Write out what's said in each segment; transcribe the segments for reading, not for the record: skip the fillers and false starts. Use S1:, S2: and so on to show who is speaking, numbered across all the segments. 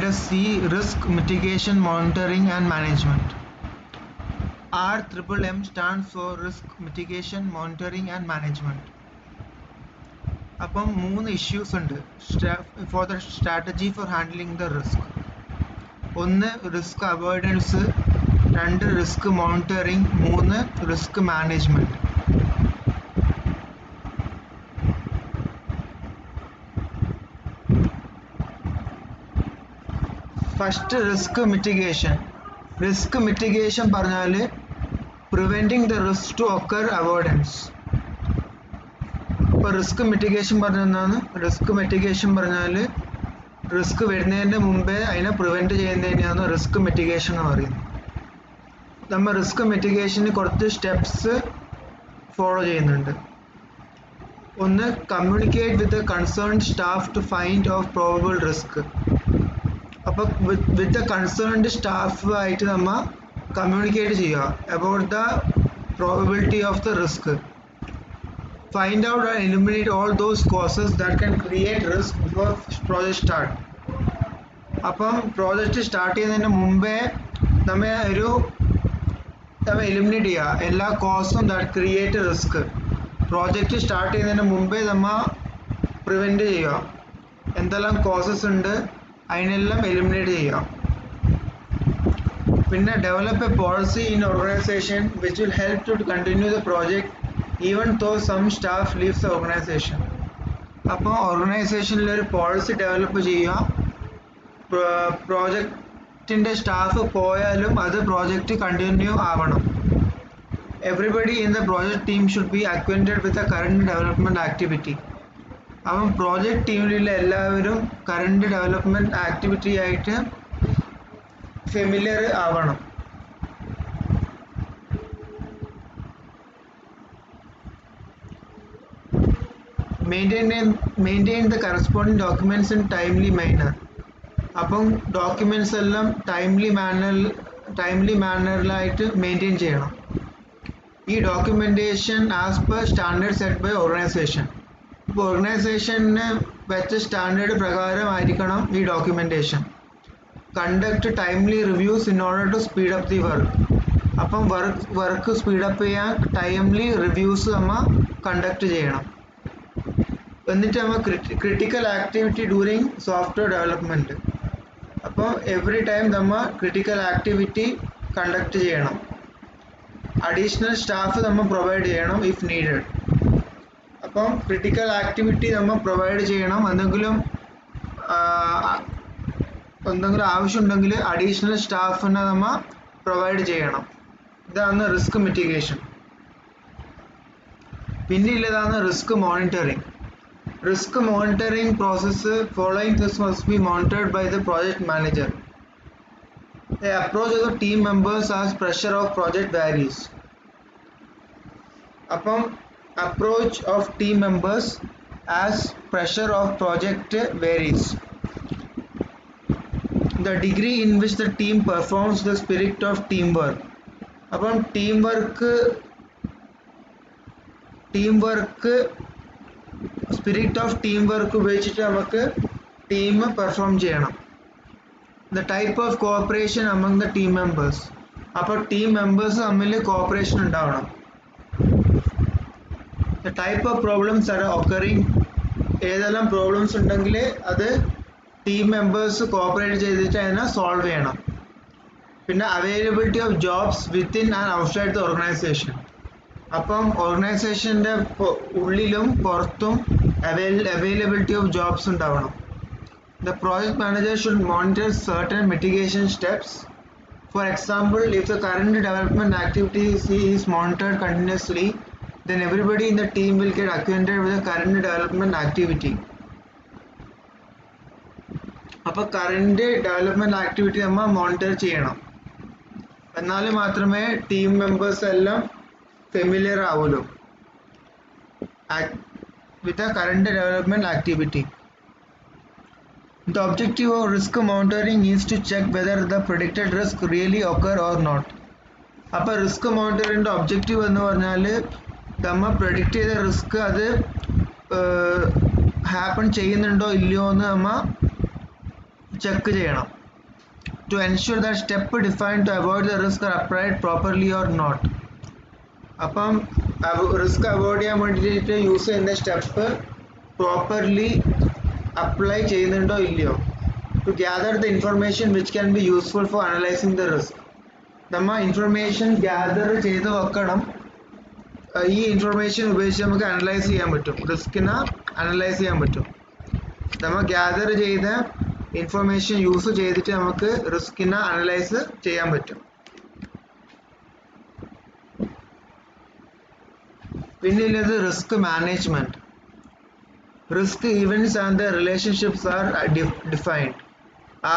S1: let us see risk mitigation, monitoring and management. RMM stands for risk mitigation, monitoring and management. അപ്പം 3 issues ഉണ്ട് for the strategy for handling the risk. 1 risk avoidance, 2 risk monitoring, 3 risk management. First, risk mitigation. Risk mitigation പറഞ്ഞാൽ preventing the risk to occur, avoidance. ഇപ്പോൾ risk mitigation പറഞ്ഞാൽ risk വരുന്നതിൻ്റെ മുമ്പേ അതിനെ prevent ചെയ്യുന്നതിനെയാണ് risk mitigation എന്ന് പറയുന്നത്. നമ്മൾ റിസ്ക് മിറ്റിഗേഷന് കുറച്ച് സ്റ്റെപ്സ് ഫോളോ ചെയ്യുന്നുണ്ട്. ഒന്ന്, communicate with the concerned staff to find of probable risk. അപ്പോൾ വിത്ത് ദ കൺസേൺഡ് സ്റ്റാഫുമായിട്ട് നമ്മൾ കമ്മ്യൂണിക്കേറ്റ് ചെയ്യുക about the probability of the risk. Find out and eliminate all those causes that can create risk before project start. അപ്പം project start ചെയ്യുന്നതിന് മുമ്പേ നമ്മൾ eliminate ചെയ്യുക എല്ലാ കോസും that create risk. Project start ചെയ്യുന്നതിന് മുമ്പേ നമ്മൾ പ്രിവെൻറ്റ് ചെയ്യുക എന്തെല്ലാം കോസസ് ഉണ്ട് അതിനെല്ലാം എലിമിനേറ്റ് ചെയ്യുക. പിന്നെ develop a policy in organisation which will help to continue the project even though some staff leaves the organization. അപ്പോൾ ഓർഗനൈസേഷനിലൊരു പോളിസി ഡെവലപ്പ് ചെയ്യുക. പ്രോജക്റ്റിൻ്റെ സ്റ്റാഫ് പോയാലും അത് പ്രോജക്റ്റ് കണ്ടിന്യൂ ആവണം. Everybody in the project team should be acquainted with the current development activity. അപ്പം project ടീമിലുള്ള എല്ലാവരും current development activity ആയിട്ട് familiar ആവണം. Maintain the corresponding documents in timely manner. അപ്പം ഡോക്യുമെൻറ്റ്സ് എല്ലാം ടൈംലി മാനറിലായിട്ട് മെയിൻറ്റെയിൻ ചെയ്യണം. ഈ documentation as per standard set by organisation. ഇപ്പോൾ ഓർഗനൈസേഷന് വെച്ച സ്റ്റാൻഡേർഡ് പ്രകാരമായിരിക്കണം ഈ documentation. Conduct timely reviews in order to speed up the work. അപ്പം വർക്ക് സ്പീഡപ്പ് ചെയ്യാൻ ടൈംലി റിവ്യൂസ് നമ്മൾ കണ്ടക്ട് ചെയ്യണം. എന്നിട്ട് നമ്മൾ critical activity during software development. അപ്പോൾ എവറി ടൈം നമ്മൾ ക്രിട്ടിക്കൽ ആക്ടിവിറ്റി കണ്ടക്ട് ചെയ്യണം. അഡീഷണൽ സ്റ്റാഫ് നമ്മൾ പ്രൊവൈഡ് ചെയ്യണം ഇഫ് നീഡഡ്. അപ്പം ക്രിട്ടിക്കൽ ആക്ടിവിറ്റി നമ്മൾ പ്രൊവൈഡ് ചെയ്യണം. എന്തെങ്കിലും ആവശ്യമുണ്ടെങ്കിൽ അഡീഷണൽ സ്റ്റാഫിനെ നമ്മൾ പ്രൊവൈഡ് ചെയ്യണം. ഇതാണ് റിസ്ക് മിറ്റിഗേഷൻ. പിന്നെയുള്ളതാണ് risk monitoring. Risk monitoring process, following this must be monitored by the project manager. The approach of the team members as pressure of project varies. Upon approach of team members as pressure of project varies. The degree in which the team performs the spirit of teamwork. Upon teamwork spirit of team work ഉപയോഗിച്ചിട്ട് നമുക്ക് team perform ചെയ്യണം. The type of cooperation among the team members. അപ്പോൾ team members തമ്മിൽ cooperation ഉണ്ടാവണം. The type of problems R occurring. ഏതെല്ലാം problems ഉണ്ടെങ്കിൽ അത് team members cooperate ചെയ്തിട്ട് അതിനെ സോൾവ് ചെയ്യണം. പിന്നെ availability of jobs within and outside the organisation. അപ്പം ഓർഗനൈസേഷൻ്റെ ഉള്ളിലും പുറത്തും അവൈലബിലിറ്റി ഓഫ് ജോബ്സ് ഉണ്ടാവണം. The project manager should monitor certain mitigation steps. For example, if the current development activities is monitored continuously, then everybody in the team will get acquainted with the current development activity. അപ്പോൾ current development activity നമ്മൾ monitor ചെയ്യണം. എന്നാൽ മാത്രമേ team members എല്ലാം familiar ആവുമല്ലോ with the current development activity. The objective of risk monitoring is to check whether the predicted risk really occur or not. അപ്പോൾ risk മോണിറ്ററിൻ്റെ objective എന്ന് പറഞ്ഞാൽ നമ്മൾ പ്രെഡിക്റ്റ് ചെയ്ത റിസ്ക് അത് ഹാപ്പൺ ചെയ്യുന്നുണ്ടോ ഇല്ലയോ എന്ന് നമ്മൾ ചെക്ക് ചെയ്യണം. To ensure that step defined to avoid the risk are applied properly or not. അപ്പം റിസ്ക് അവോയ്ഡ് ചെയ്യാൻ വേണ്ടിയിട്ട് യൂസ് ചെയ്യുന്ന സ്റ്റെപ്പ് പ്രോപ്പർലി അപ്ലൈ ചെയ്യുന്നുണ്ടോ ഇല്ലയോ. To gather the information which can be useful for analysing the risk. നമ്മൾ information gather ചെയ്ത് വെക്കണം. ഈ ഇൻഫർമേഷൻ ഉപയോഗിച്ച് നമുക്ക് അനലൈസ് ചെയ്യാൻ പറ്റും, റിസ്കിനെ അനലൈസ് ചെയ്യാൻ പറ്റും. നമ്മൾ ഗ്യാദർ ചെയ്ത ഇൻഫർമേഷൻ യൂസ് ചെയ്തിട്ട് നമുക്ക് റിസ്കിനെ അനലൈസ് ചെയ്യാൻ പറ്റും. പിന്നെയുള്ളത് risk management. Risk events and the relationships R defined.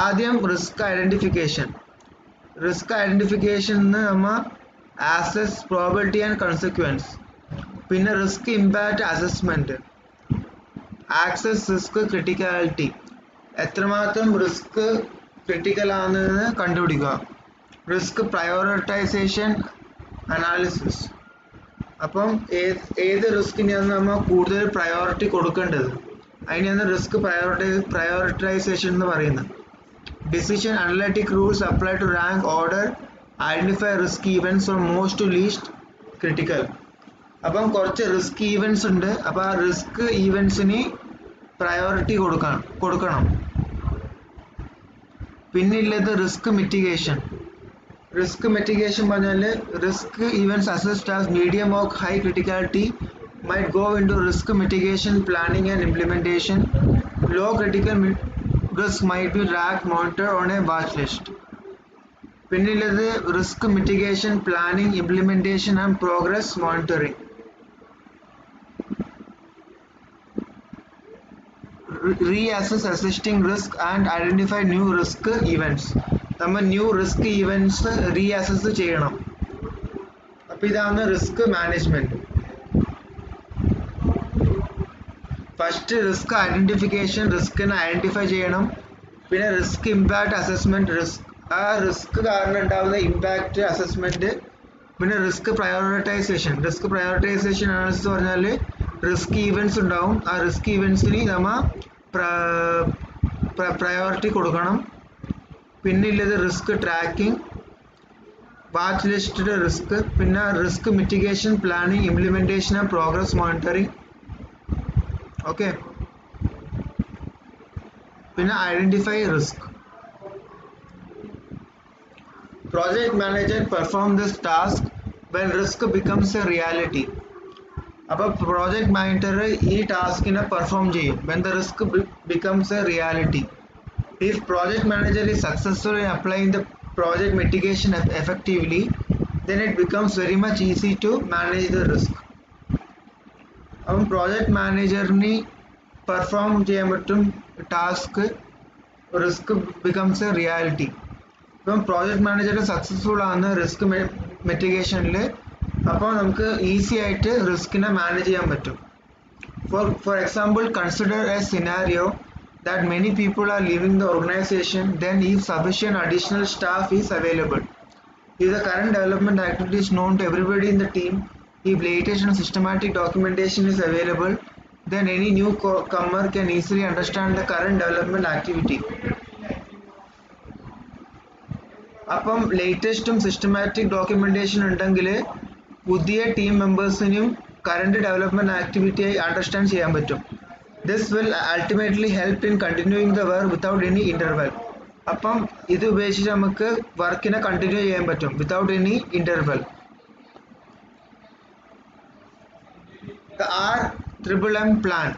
S1: ആദ്യം റിസ്ക് ഐഡന്റിഫിക്കേഷൻ. റിസ്ക് ഐഡന്റിഫിക്കേഷന് നമ്മൾ ആസസ്, പ്രോബിലിറ്റി ആൻഡ് കൺസിക്വൻസ്. പിന്നെ risk impact assessment, access, risk criticality. എത്രമാത്രം റിസ്ക് ക്രിട്ടിക്കൽ ആണെന്ന് കണ്ടുപിടിക്കുക. Risk prioritisation analysis. അപ്പം ഏത് റിസ്കിനെയാണ് നമ്മൾ കൂടുതൽ പ്രയോറിറ്റി കൊടുക്കേണ്ടത്, അതിനെയാണ് റിസ്ക് പ്രയോറിറ്റൈസേഷൻ എന്ന് പറയുന്നത്. Decision analytic rules apply to rank order identify risk events from most to least critical. അപ്പം കുറച്ച് റിസ്ക് ഈവൻറ്റ്സ് ഉണ്ട്. അപ്പോൾ ആ റിസ്ക് ഈവൻറ്റ്സിന് പ്രയോറിറ്റി കൊടുക്കണം. പിന്നെയുള്ളത് റിസ്ക് മിറ്റിഗേഷൻ. റിസ്ക് മിറ്റിഗേഷൻ പറഞ്ഞാൽ risk events assessed as medium or high criticality might go into risk mitigation planning and implementation. Low critical risk might be tracked, monitored on a watch list. പിന്നെയുള്ളത് risk mitigation planning, implementation and progress monitoring. Reassess existing risk and identify new risk events. നമ്മൾ new risk events reassess ചെയ്യണം. അപ്പോൾ ഇതാണ് risk management. First risk identification, റിസ്കിനെ identify ചെയ്യണം. പിന്നെ risk impact assessment, ആ risk കാരണം ഉണ്ടാകുന്ന ഇമ്പാക്റ്റ് അസസ്മെന്റ്. പിന്നെ risk prioritisation. Risk prioritisation analysis പറഞ്ഞാൽ റിസ്ക് ഈവൻറ്റ്സ് ഉണ്ടാവും, ആ റിസ്ക് ഈവൻറ്റ്സിന് നമ്മൾ പ്രയോറിറ്റി കൊടുക്കണം. പിന്നെ ഉള്ളത് risk tracking, watch listed risk. പിന്നെ risk mitigation planning, implementation and progress monitoring. Okay. പിന്നെ identify risk. Project manager perform this task when risk becomes a reality. അപ്പോൾ പ്രോജക്റ്റ് മാനേജർ ഈ ടാസ്കിനെ പെർഫോം ചെയ്യും when the risk becomes a reality. If project manager is successful in applying the project mitigation effectively, then it becomes very much easy to manage the risk. അപ്പം project മാനേജറിന് perform ചെയ്യാൻ പറ്റും task risk becomes A reality. ഇപ്പം project manager successful ആണ് risk മിറ്റിഗേഷനിൽ, അപ്പോൾ നമുക്ക് easy ആയിട്ട് റിസ്കിനെ manage ചെയ്യാൻ പറ്റും. For example, consider A scenario that many people are leaving the organization. Then if sufficient additional staff is available, if the current development activity is known to everybody in the team, if latest and systematic documentation is available, then any newcomer can easily understand the current development activity. അപ്പം ലേറ്റസ്റ്റും systematic documentation ഉണ്ടെങ്കിൽ പുതിയ team മെമ്പേഴ്സിനും current development activity understand ചെയ്യാൻ പറ്റും. This will ultimately help in continuing the work without any interval. അപ്പം ഇത് ഉപയോഗിച്ചിട്ട് നമുക്ക് വർക്കിനെ കണ്ടിന്യൂ ചെയ്യാൻ പറ്റും without any interval. The RMM plan.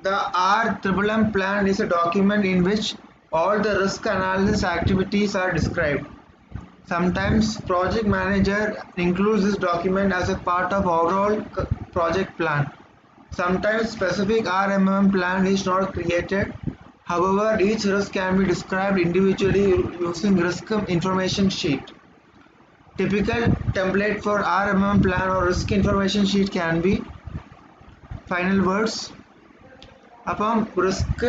S1: The RMM plan is a document in which all the risk analysis activities are described. Sometimes project manager includes this document as a part of overall project plan. Sometimes specific RMM plan is not created. However, each risk can be described individually using risk information sheet. Typical template for RMM plan or risk information sheet can be final words. Upon risk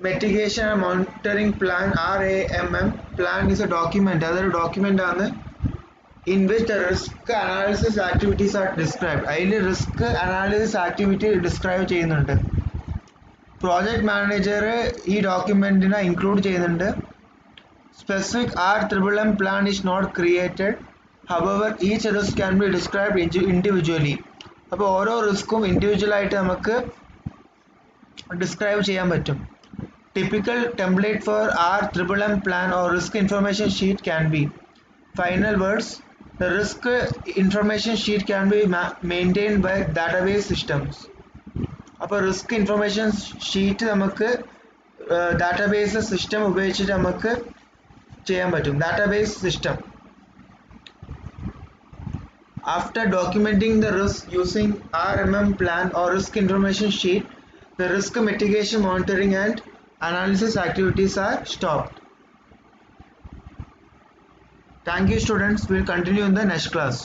S1: mitigation and monitoring plan, RMM plan is a document. Other document ആണ് in which the risk analysis activities are described. അതിൽ risk analysis activity describe ചെയ്യുന്നുണ്ട്. Project manager ഈ ഡോക്യുമെൻറ്റിനെ include ചെയ്യുന്നുണ്ട്. Specific RMM plan is not created. However, each risk can be described individually. അപ്പോൾ ഓരോ റിസ്ക്കും ഇൻഡിവിജ്വലായിട്ട് നമുക്ക് describe ചെയ്യാൻ പറ്റും. Typical template for RMM plan or risk information sheet can be. Final words. The risk information sheet can be maintained by database systems. അപ്പോൾ risk information sheet നമുക്ക് database system ഉപയോഗിച്ചിട്ട് നമുക്ക് ചെയ്യാൻ പറ്റും. Database system. After documenting the risk using RMM plan or risk information sheet, the risk mitigation, monitoring and analysis activities are stopped. Thank you students. We will continue in the next class.